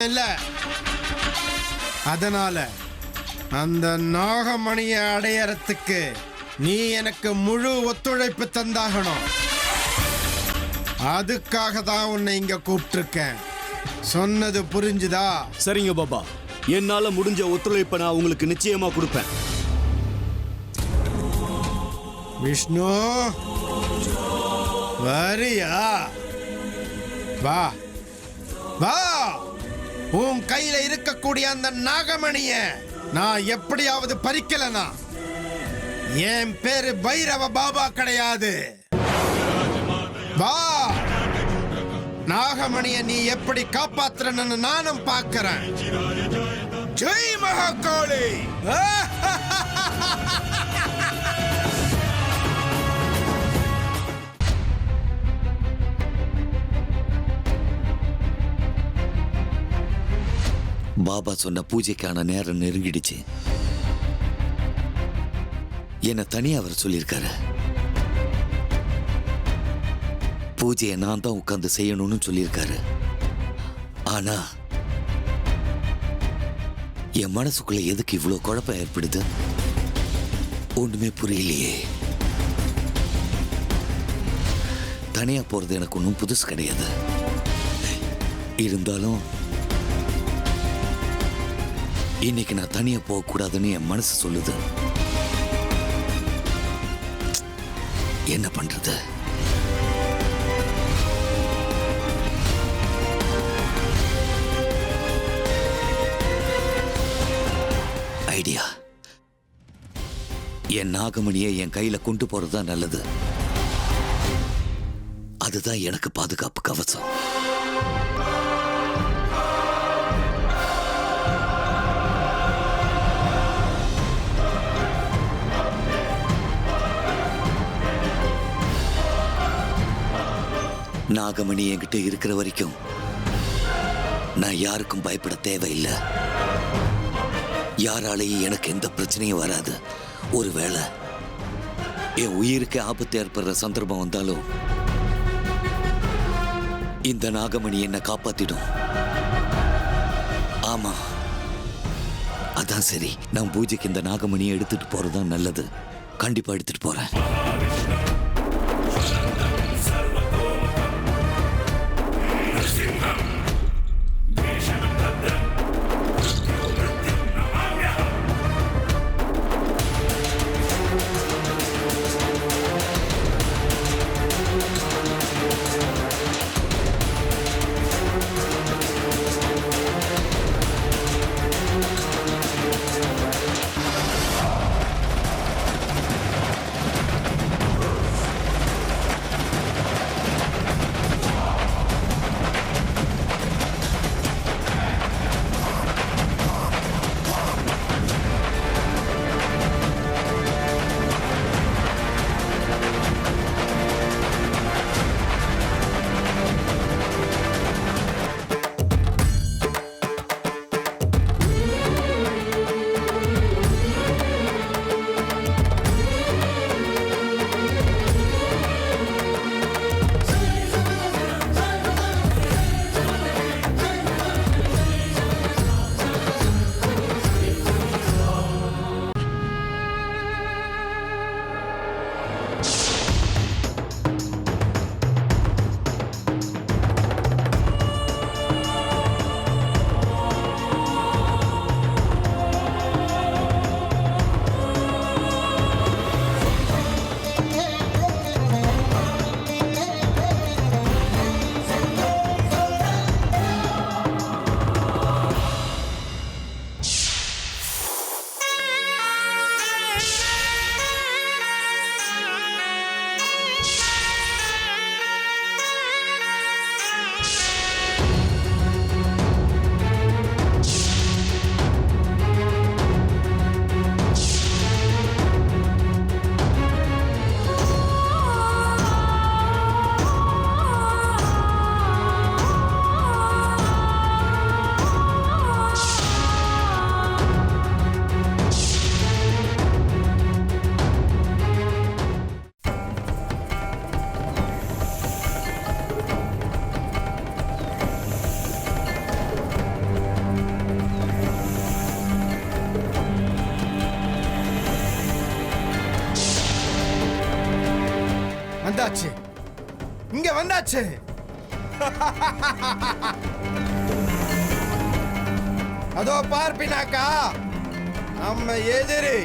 இல்ல. அதனால அந்த நாகமணியை அடையறதுக்கு நீ எனக்கு முழு ஒத்துழைப்பு தந்தாகணும். அதுக்காக தான் உன்னை இங்க கூப்பிட்டிருக்கேன். சொன்னது புரிஞ்சுதா? சரிங்க பாபா, என்னால முடிஞ்ச ஒத்துழைப்பை நான் உங்களுக்கு நிச்சயமா கொடுப்பேன். விஷ்ணு வரியா? வா வா, உன் கையில இருக்கக்கூடிய அந்த நாகமணிய நான் எப்படியாவது பறிக்கலனா என் பேரு பைரவ பாபா கிடையாது. வா, நாகமணிய நீ எப்படி காப்பாத்துறன்னு நானும் பார்க்கிறேன். ஜெய் மகாகாளி. பாபா சொன்ன பூஜைக்கான நேரம் நெருங்கிடுச்சு. என்ன தனியா அவர் சொல்லியிருக்காரு. பூஜையை நான் தான் உட்கார்ந்து செய்யணும்னு சொல்லியிருக்காரு. ஆனா என் மனசுக்குள்ள எதுக்கு இவ்வளவு குழப்பம் ஏற்படுது? ஒண்ணுமே புரியலையே. தனியா போறது எனக்கு ஒன்றும் புதுசு கிடையாது. இருந்தாலும் இன்னைக்கு நான் தனியா போக கூடாதுன்னு என் மனசு சொல்லுது. என்ன பண்றது? ஐடியா. என் நாகமணியை என் கையில கொண்டு போறதுதான் நல்லது. அதுதான் எனக்கு பாதுகாப்பு கவசம். நாகமணி என்கிட்ட இருக்கிற வரைக்கும் நான் யாருக்கும் பயப்பட தேவையில்லை. யாராலையும் எனக்கு எந்த பிரச்சனையும் வராது. ஒருவேளை என் உயிருக்கு ஆபத்து ஏற்படுற சந்தர்ப்பம் வந்தாலும் இந்த நாகமணி என்னை காப்பாத்திடும். ஆமா, அதான் சரி. நான் பூஜைக்கு இந்த நாகமணியை எடுத்துட்டு போறதுதான் நல்லது. கண்டிப்பா எடுத்துட்டு போறேன். வந்தாச்சு. அதோ பார்ப்பினாக்கா, நம்ம எதிரி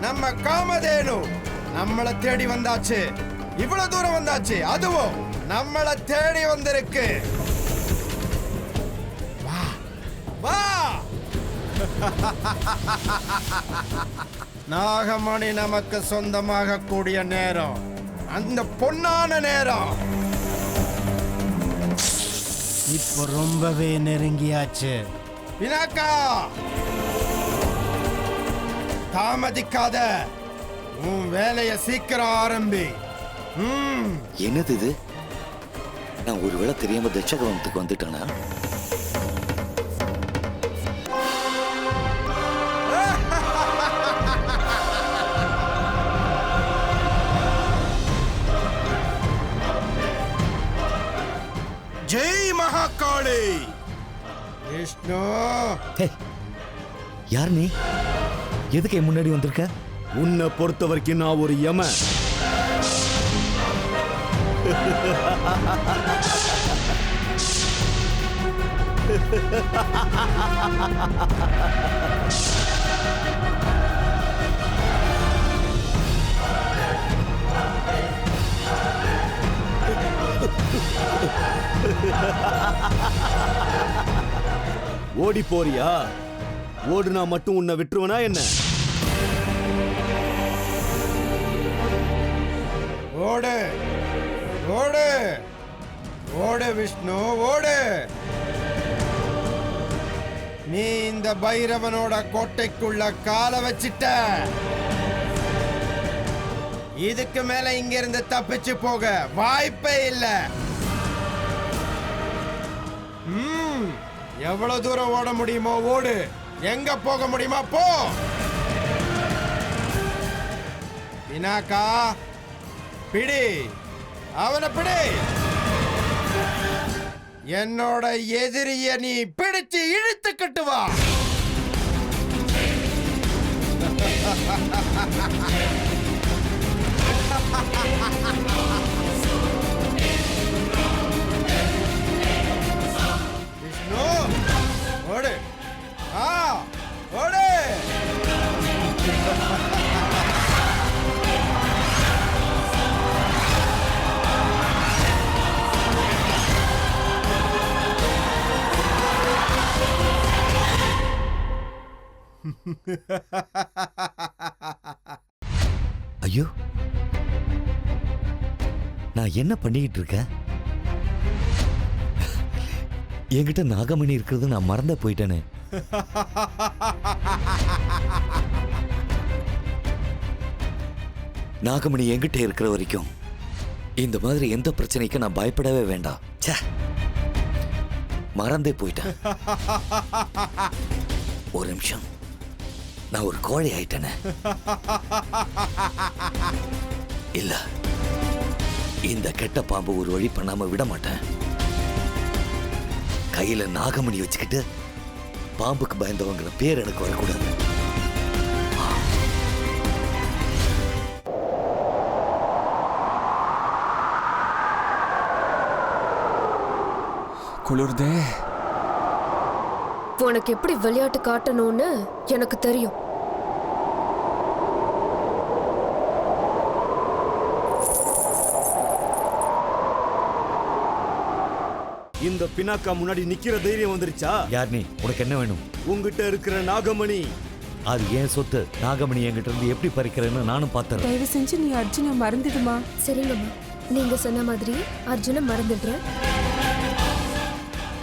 நம்ம காமதேனு நம்மளை தேடி வந்தாச்சு. இவ்வளவு தூரம் வந்தாச்சு, அதுவும் நம்மளை தேடி வந்திருக்கு. வா வா. நாகமணி நமக்கு சொந்தமாக கூடிய நேரம், அந்த பொன்னான நேரம் இப்போ ரொம்பவே நெருங்கியாச்சு. பினாக்கா, தாமதிக்காத, உன் வேலையை சீக்கிரம் ஆரம்பி. என்னது இது? நான் ஒருவேளை தெரியாம தட்சகவனத்துக்கு வந்துட்டானா? ஜெய் மகாகாளி. விஷ்ணு, யார் நீ? எதுக்கு என் முன்னாடி வந்திருக்க? உன்னை பொறுத்த வரைக்கும் நான் ஒரு யம. ஓடி போறியா? ஓடுனா மட்டும் உன்னை விட்டுருவனா என்ன? ஓடு ஓடு ஓடு விஷ்ணு, ஓடு. நீ இந்த பைரவனோட கோட்டைக்குள்ள கால வச்சிட்ட. இதுக்கு மேல இங்க இருந்து தப்பிச்சு போக வாய்ப்பே இல்ல. எவ்வளவு தூரம் ஓட முடியுமோ ஓடு, எங்க போக முடியுமா போ. பினாக்கா, பிடி அவனை, பிடி. என்னோட எதிரிய நீ பிடிச்சு இழுத்துக்கிட்டு வா. விஷ்ணு, ஓடு. ஓடு. ஐயோ, நான் என்ன பண்ணிக்கிட்டு இருக்கேன்? என்கிட்ட நாகமணி இருக்கிறது நான் மறந்தே போயிட்டேனே. நாகமணி என்கிட்ட இருக்கிற வரைக்கும் இந்த மாதிரி எந்த பிரச்சனைக்கும் நான் பயப்படவே வேண்டாம். ச்சே, மறந்தே போயிட்டேன். ஒரு நிமிஷம், நான் ஒரு கோழை ஆயிட்டேனே. இல்ல, இந்த கெட்ட பாம்பு ஒரு வழி பண்ணாம விட மாட்டேன். கையில நாகமணி வச்சுக்கிட்டு பாம்புக்கு பயந்தவங்கிற பேர் எனக்கு வரக்கூடாது. குளிர்தே. உனக்கு எப்படி விளையாட்டு காட்டணும்னு எனக்கு தெரியும். இந்த பினாக்கா முன்னாடி நிக்கிற தைரியம் வந்துருச்சா? யார் நீ? உனக்கு என்ன வேணும்? உங்ககிட்ட இருக்கிற நாகமணி அது ஏன் சொத்து. நாகமணி என்கிட்ட இருந்து எப்படி பறிக்கிறேன்னு நானும் பார்த்தேன். தயவு செஞ்சு நீ அர்ஜுனை மறந்துடுமா? சரிங்கம்மா, நீங்க சொன்ன மாதிரி அர்ஜுனை மறந்துடுறேன்.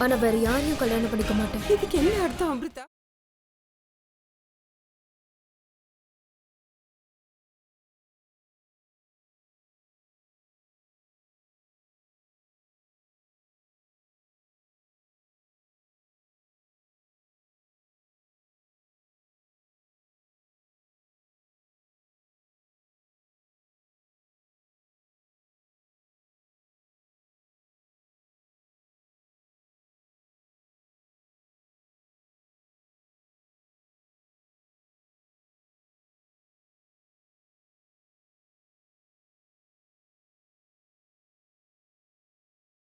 ஆனா வேற யாரையும் கல்யாணம் பண்ணிக்க மாட்டேன். இதுக்கு என்ன அர்த்தம் அமிர்தா?